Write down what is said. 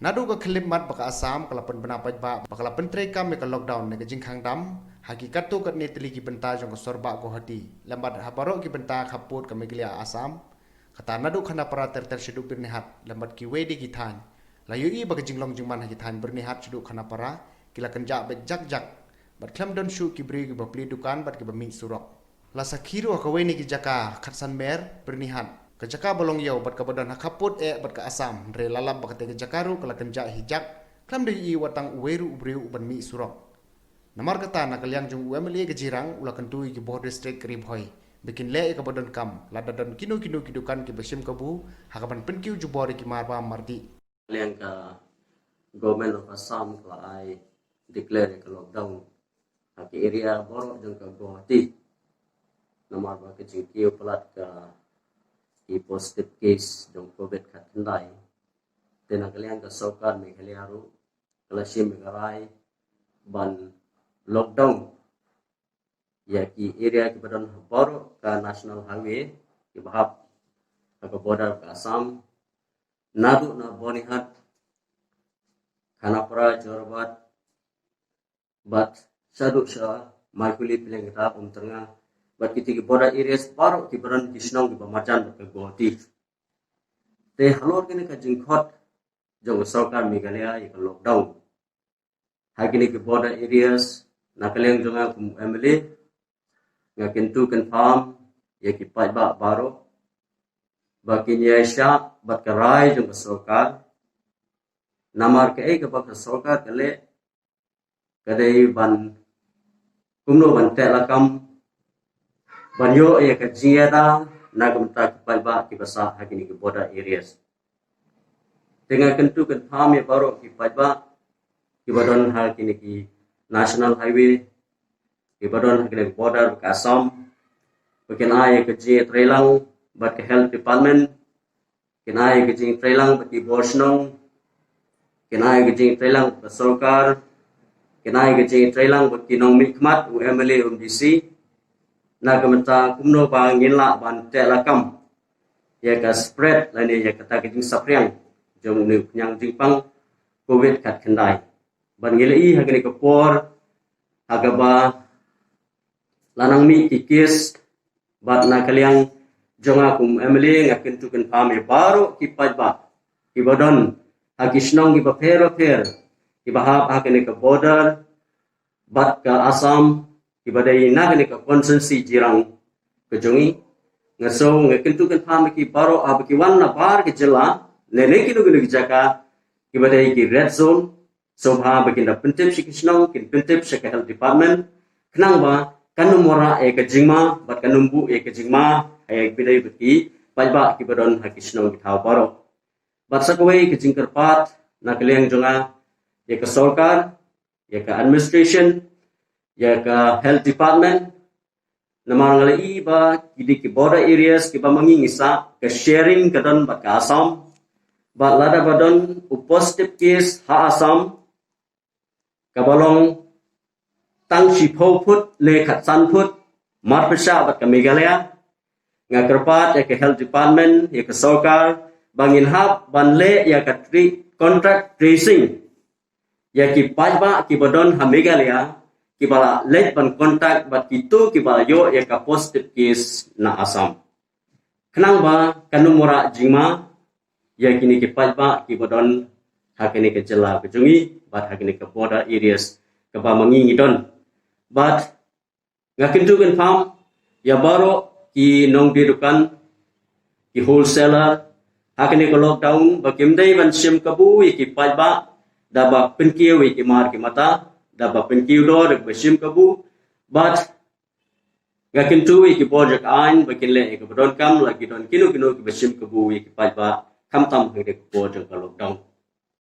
Nadu ka kelimat baka asam kala pen benapai ba bakala pentre kam me ka lockdown ne ka jingkhang dam hakikat tu kat ne teli ki benta jong ka sorba ko hati lambat habaro ki benta khaput ka meglia asam kata nadu khana para ter shidu bernihat lambat ki wedi ki than layu i baka jinglong jingman ha ki than bernihat shidu khana para kila kenja be jak bat klam don shu ki bri ki bapli dukan bat ki bami surok la sakhiru ka weni ki jaka khatsan mer bernihat Kejaka bolong yau bat kabadan hakaput bat ka asam re lalap bat ke jakaru kala kenja hijak klam de i watang uweru ubriu uban mi surok namar kata na kalyang jung UMLA ke jirang ula kentui ki boh district krib hoi bikin le ka badan kam ladadan kinu kidukan ki besim kabu hakaban penkiu jubori ki marba mardi Kalyang ka government of Assam kala ai declare ka lockdown haki area borok jung ka Guwahati namar ba ke jingkiu pelat ka positive case jong COVID kat kendai. Tena kalian ke sokar Meghalaya ru kalasim megarai ban lockdown. Ya ki area ki badan baru ke national highway ki bahap ke border ke Assam. Nadu na bonihat Khanapara Jorbat bat saduk sya maikuli pileng kita tengah bat kita ki border areas baru ki badan kisnong ki pamacan ke Guwahati. Te halor kini ka jingkhot jong sarkar Meghalaya ka lockdown. Hai kini ki border areas na kaleng jonga kum MLA nga kentu confirm ya ki pajba baru bakin ya sya bat karai jong sarkar namar ke ka bak sarkar kale kadai ban kumno ban telakam banyo ya ka jiada nagam ta palba ki basa hakini ki border areas dengan kentu kan pham ya baro ki palba ki badon hal kini ki national highway ki badon hakini border ka Assam bakin ay ka ji trailang bat ka health department kinay ka ji trailang bat ki borsnong kinay ka ji trailang bat sarkar kinay ka ji trailang bat ki nong mikmat UMLA UMDC na kamata kumno bangin la ban telakam ya ka spread lani ya kata kijing sapriang jong ni nyang jingpang COVID kat kendai ban ngilai hagani ka por hagaba lanang mi kikis bat na kaliang jonga kum MLA ngakin tu kan pame baru ki pajba ki bodon hagisnong ki bapero per ki bahap hagani ka border bat ka Assam ibadai nagani ka konsensi jirang kejongi ngaso ngakentu kan pam ki baro abki wanna bar ke jela nene ki nugu jaka ibadai ki red zone sobha bakin da pentep sikisnong kin pentep seka health department knang ba kanu mora e ka jingma bat kanumbu e ka jingma ay bidai baki pajba ki badon hakisnong ki thaw baro bat sakwe ki jingkar pat nakleng jonga ye ka sarkar ye ka administration ya ka health department namar ngalai ba kidi ki border areas ki ba mangingisa ka sharing kadon ba ka Assam ba lada badon positive case ha Assam ka balong tang shi pho phut le khat san phut mar pasha ba ka Meghalaya nga kerpat ya ka health department ya ka sarkar bangin hab ban le ya ka contract tracing ya ki pajba ki badon ha Meghalaya kibala let ban kontak bat kitu kibala yo ya ka positive case na Assam kenang ba kanu mora jingma ya kini ki pajba ki bodon hakini ke jela kejungi bat hakini ke border areas ke ba mangi ngidon bat ngakin tu kan farm ya baro ki nong didukan ki wholesaler hakini ke lockdown ba kimdai ban sim kabu ki pajba da ba penkiu ki mar ki mata dapat penkiudo dek besim kabu but gakin tu ki project ain bakin le ke bodon kam lagi don kinu ki besim kabu ki pajba kam tam ke project lockdown